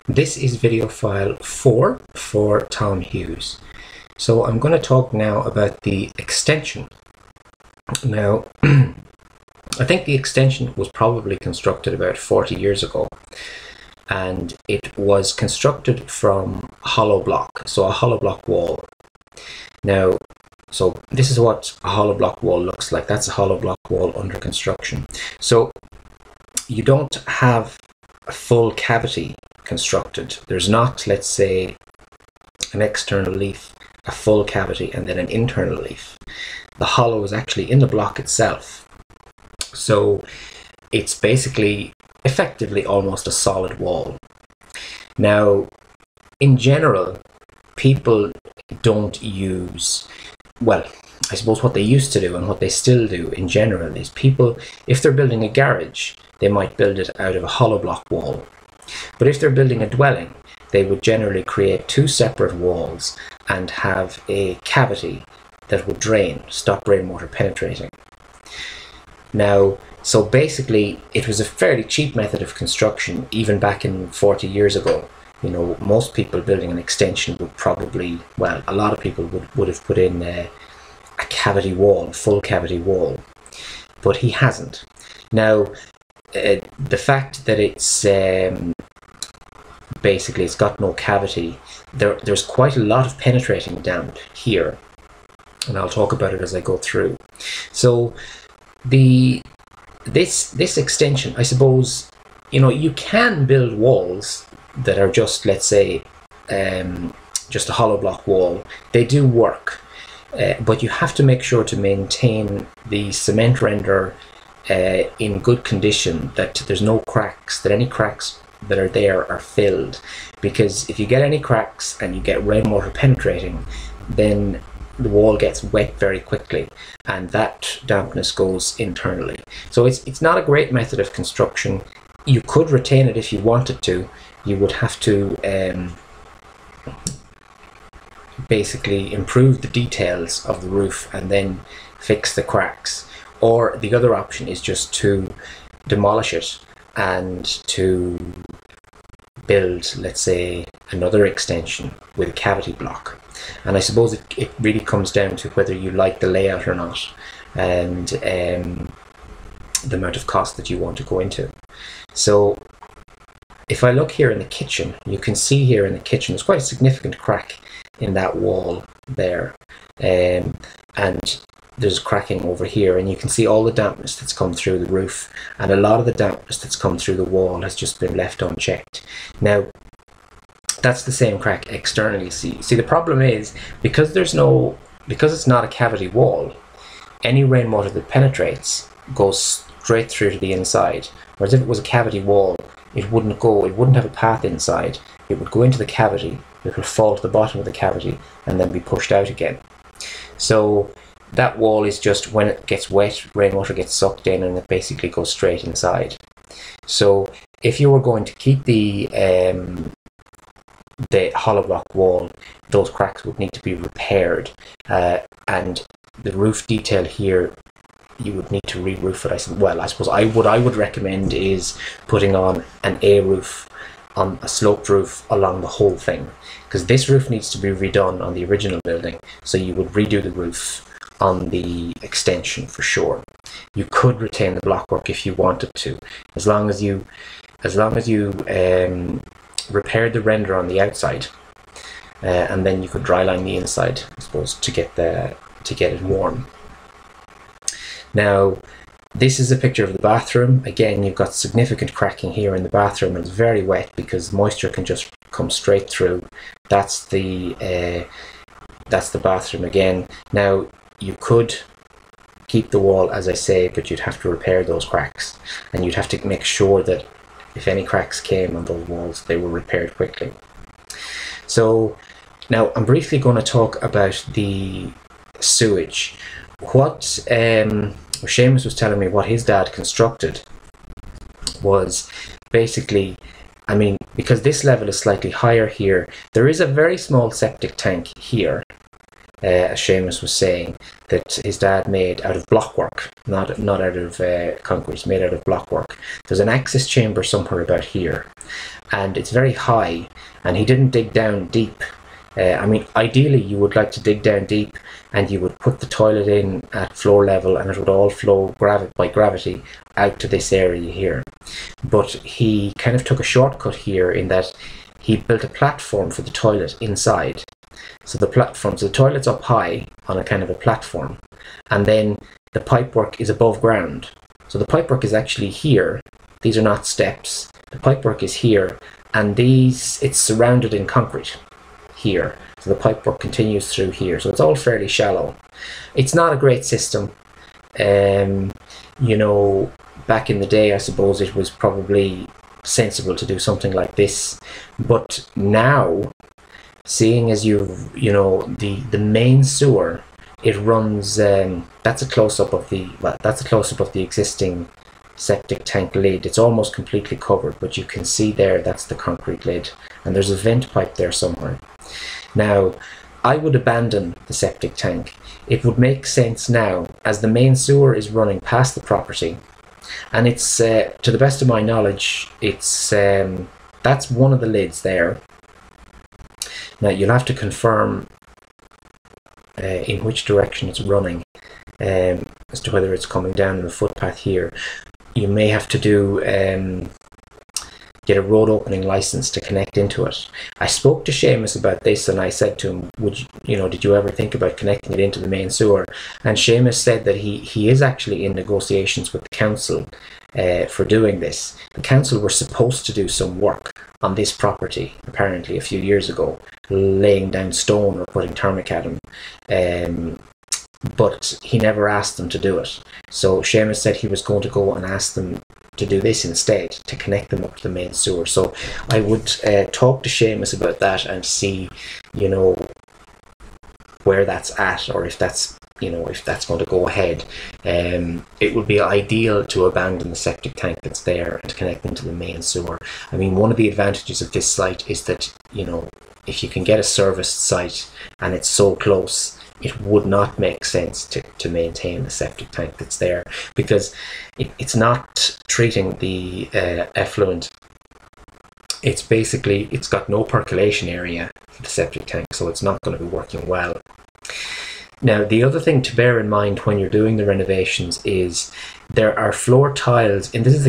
This is video file 4 for Tom Hughes. So I'm going to talk now about the extension. Now, I think the extension was probably constructed about 40 years ago, and it was constructed from hollow block, so a hollow block wall. Now, so this is what a hollow block wall looks like. That's a hollow block wall under construction. So you don't have a full cavity constructed. There's not, let's say, an external leaf, a full cavity, and then an internal leaf. The hollow is actually in the block itself. So it's basically effectively almost a solid wall. Now, in general, people don't use, well, I suppose what they used to do and what they still do in general is people, if they're building a garage, they might build it out of a hollow block wall. But if they're building a dwelling, they would generally create two separate walls and have a cavity that would drain, stop rainwater penetrating. Now, so basically it was a fairly cheap method of construction even back in 40 years ago. You know, most people building an extension would probably, well, a lot of people would have put in a cavity wall, a full cavity wall, but he hasn't. Now, the fact that it's basically it's got no cavity, there's quite a lot of penetrating damp here, and I'll talk about it as I go through. So this extension, I suppose, you know, you can build walls that are just, let's say, just a hollow block wall. They do work, but you have to make sure to maintain the cement render in good condition, that there's no cracks, that any cracks that are there are filled, because if you get any cracks and you get rainwater penetrating, then the wall gets wet very quickly and that dampness goes internally. So it's not a great method of construction. You could retain it if you wanted to. You would have to basically improve the details of the roof and then fix the cracks. Or the other option is just to demolish it and to build, let's say, another extension with a cavity block. And I suppose it really comes down to whether you like the layout or not, and the amount of cost that you want to go into. So if I look here in the kitchen, you can see here in the kitchen there's quite a significant crack in that wall there, and there's cracking over here, and you can see all the dampness that's come through the roof, and a lot of the dampness that's come through the wall has just been left unchecked. Now, that's the same crack externally. See, the problem is, because it's not a cavity wall, any rainwater that penetrates goes straight through to the inside. Whereas if it was a cavity wall, it wouldn't have a path inside. It would go into the cavity, it would fall to the bottom of the cavity, and then be pushed out again. So that wall is just, when it gets wet, rainwater gets sucked in and it basically goes straight inside. So if you were going to keep the hollow block wall, those cracks would need to be repaired, and the roof detail here, you would need to re-roof it. I suppose I would recommend is putting on an A roof, on a sloped roof along the whole thing, because this roof needs to be redone on the original building. So you would redo the roof on the extension for sure. You could retain the blockwork if you wanted to, as long as you repaired the render on the outside, and then you could dry line the inside, I suppose, to get it warm. Now, this is a picture of the bathroom. Again, you've got significant cracking here in the bathroom, and it's very wet because moisture can just come straight through. That's the bathroom again. Now, you could keep the wall, as I say, but you'd have to repair those cracks, and you'd have to make sure that if any cracks came on those walls, they were repaired quickly. So now I'm briefly going to talk about the sewage. What Seamus was telling me, what his dad constructed was basically, I mean, because this level is slightly higher here, there is a very small septic tank here, as Seamus was saying, that his dad made out of blockwork, not out of concrete, made out of blockwork. There's an access chamber somewhere about here, and it's very high, and he didn't dig down deep. I mean, ideally you would like to dig down deep and you would put the toilet in at floor level and it would all flow by gravity out to this area here. But he kind of took a shortcut here in that he built a platform for the toilet inside. So the toilet's up high on a kind of a platform, and then the pipework is above ground. So the pipework is actually here. These are not steps. The pipework is here, and it's surrounded in concrete here. So the pipework continues through here. So it's all fairly shallow. It's not a great system. You know, back in the day, I suppose it was probably sensible to do something like this. But now, seeing as you know, the main sewer, it runs, that's a close-up of the existing septic tank lid. It's almost completely covered, but you can see there, that's the concrete lid, and there's a vent pipe there somewhere. Now, I would abandon the septic tank. It would make sense now, as the main sewer is running past the property, and it's, to the best of my knowledge, it's that's one of the lids there. Now, you'll have to confirm in which direction it's running, as to whether it's coming down in the footpath here. You may have to do get a road opening license to connect into it. I spoke to Seamus about this, and I said to him, did you ever think about connecting it into the main sewer? And Seamus said that he is actually in negotiations with the council for doing this. The council were supposed to do some work on this property, apparently a few years ago, laying down stone or putting tarmac at them. But he never asked them to do it. So Seamus said he was going to go and ask them to do this instead, to connect them up to the main sewer. So I would talk to Seamus about that and see, where that's at, or if that's going to go ahead. It would be ideal to abandon the septic tank that's there and connect them to the main sewer. I mean, one of the advantages of this site is that, if you can get a serviced site and it's so close, it would not make sense to maintain the septic tank that's there, because it's not treating the effluent. It's got no percolation area for the septic tank, so it's not going to be working well. Now, the other thing to bear in mind when you're doing the renovations is there are floor tiles, and this is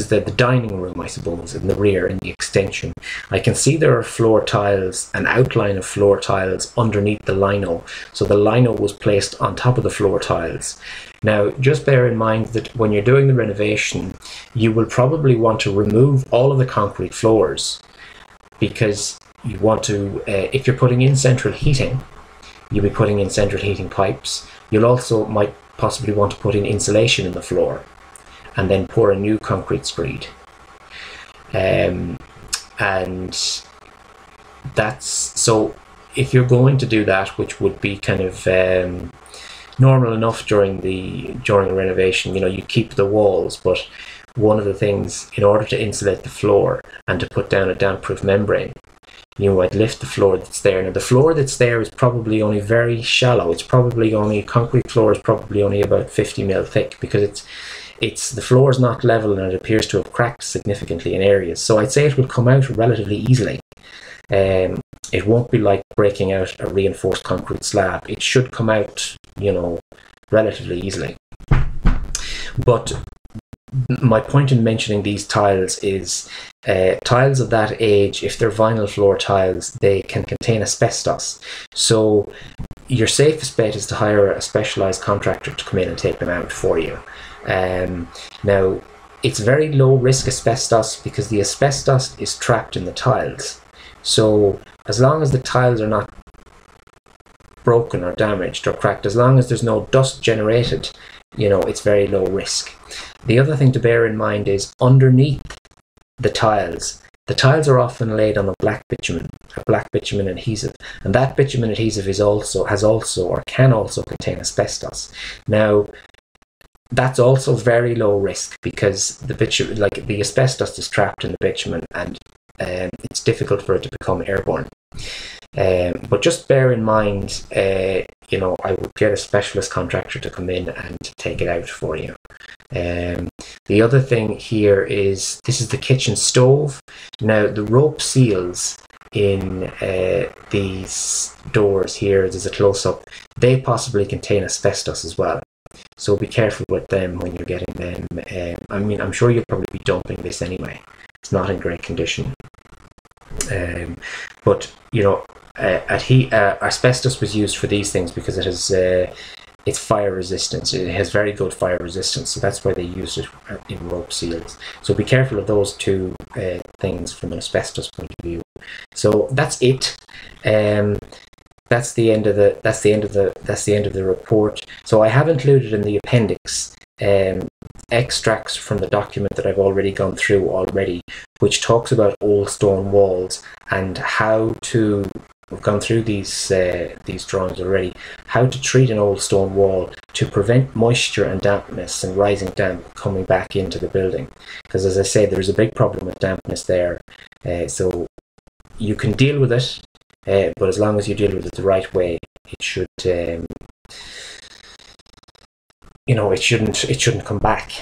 the dining room, I suppose, in the rear, in the extension. I can see there are floor tiles, an outline of floor tiles underneath the lino. So the lino was placed on top of the floor tiles. Now, just bear in mind that when you're doing the renovation, you will probably want to remove all of the concrete floors, because you want to, if you're putting in central heating, you'll be putting in central heating pipes. You'll also might possibly want to put in insulation in the floor and then pour a new concrete screed. And that's, so if you're going to do that, which would be kind of normal enough during the renovation, you keep the walls, but one of the things, in order to insulate the floor and to put down a damp-proof membrane, I'd lift the floor that's there. Now, the floor that's there is probably only very shallow. Concrete floor is probably only about 50 mil thick, because the floor is not level and it appears to have cracked significantly in areas. So I'd say it will come out relatively easily. It won't be like breaking out a reinforced concrete slab. It should come out, relatively easily. But my point in mentioning these tiles is tiles of that age, if they're vinyl floor tiles, they can contain asbestos. So your safest bet is to hire a specialised contractor to come in and take them out for you. Now, it's very low risk asbestos, because the asbestos is trapped in the tiles. So as long as the tiles are not broken or damaged or cracked, as long as there's no dust generated, it's very low risk. The other thing to bear in mind is underneath the tiles are often laid on a black bitumen adhesive, and that bitumen adhesive can also contain asbestos. Now, that's also very low risk, because the asbestos is trapped in the bitumen, and it's difficult for it to become airborne. But just bear in mind, you know, I would get a specialist contractor to come in and take it out for you. The other thing here is, this is the kitchen stove. Now the rope seals in these doors here, there's a close-up, they possibly contain asbestos as well. So be careful with them when you're getting them. I mean, I'm sure you'll probably be dumping this anyway. It's not in great condition. But, you know, asbestos was used for these things because it has it's fire resistant. It has very good fire resistance, so that's why they used it in rope seals. So be careful of those two things from an asbestos point of view. So that's it. That's the end of the report. So I have included in the appendix extracts from the document that I've already gone through already, which talks about old stone walls and how to. We've gone through these drawings already. How to treat an old stone wall to prevent moisture and dampness and rising damp coming back into the building. Because as I say, there's a big problem with dampness there. So you can deal with it, but as long as you deal with it the right way, it should, you know, it shouldn't come back.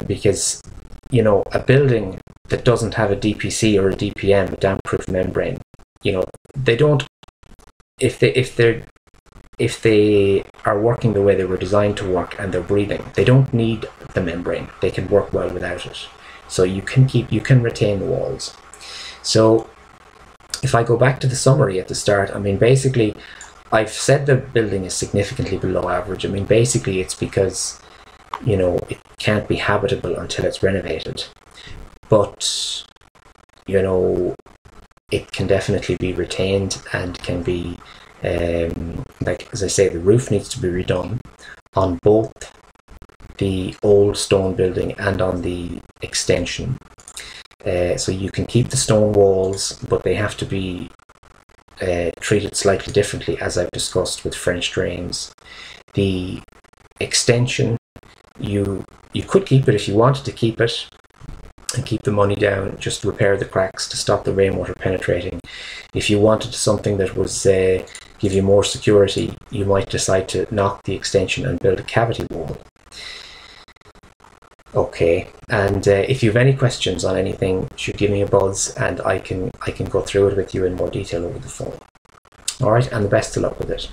Because, you know, a building that doesn't have a DPC or a DPM, a damp-proof membrane, you know, they don't, if they are working the way they were designed to work and they're breathing, they don't need the membrane. They can work well without it. So you can retain the walls. So if I go back to the summary at the start, I mean, basically, I've said the building is significantly below average. I mean, basically it's because, you know, it can't be habitable until it's renovated. But, you know, it can definitely be retained and can be, like, as I say, the roof needs to be redone on both the old stone building and on the extension. So you can keep the stone walls, but they have to be treated slightly differently, as I've discussed with French drains. The extension, you could keep it if you wanted to keep it and keep the money down, just repair the cracks to stop the rainwater penetrating. If you wanted something that was give you more security, you might decide to knock the extension and build a cavity wall. Okay, and if you have any questions on anything, you should give me a buzz and I can go through it with you in more detail over the phone. Alright, and the best of luck with it.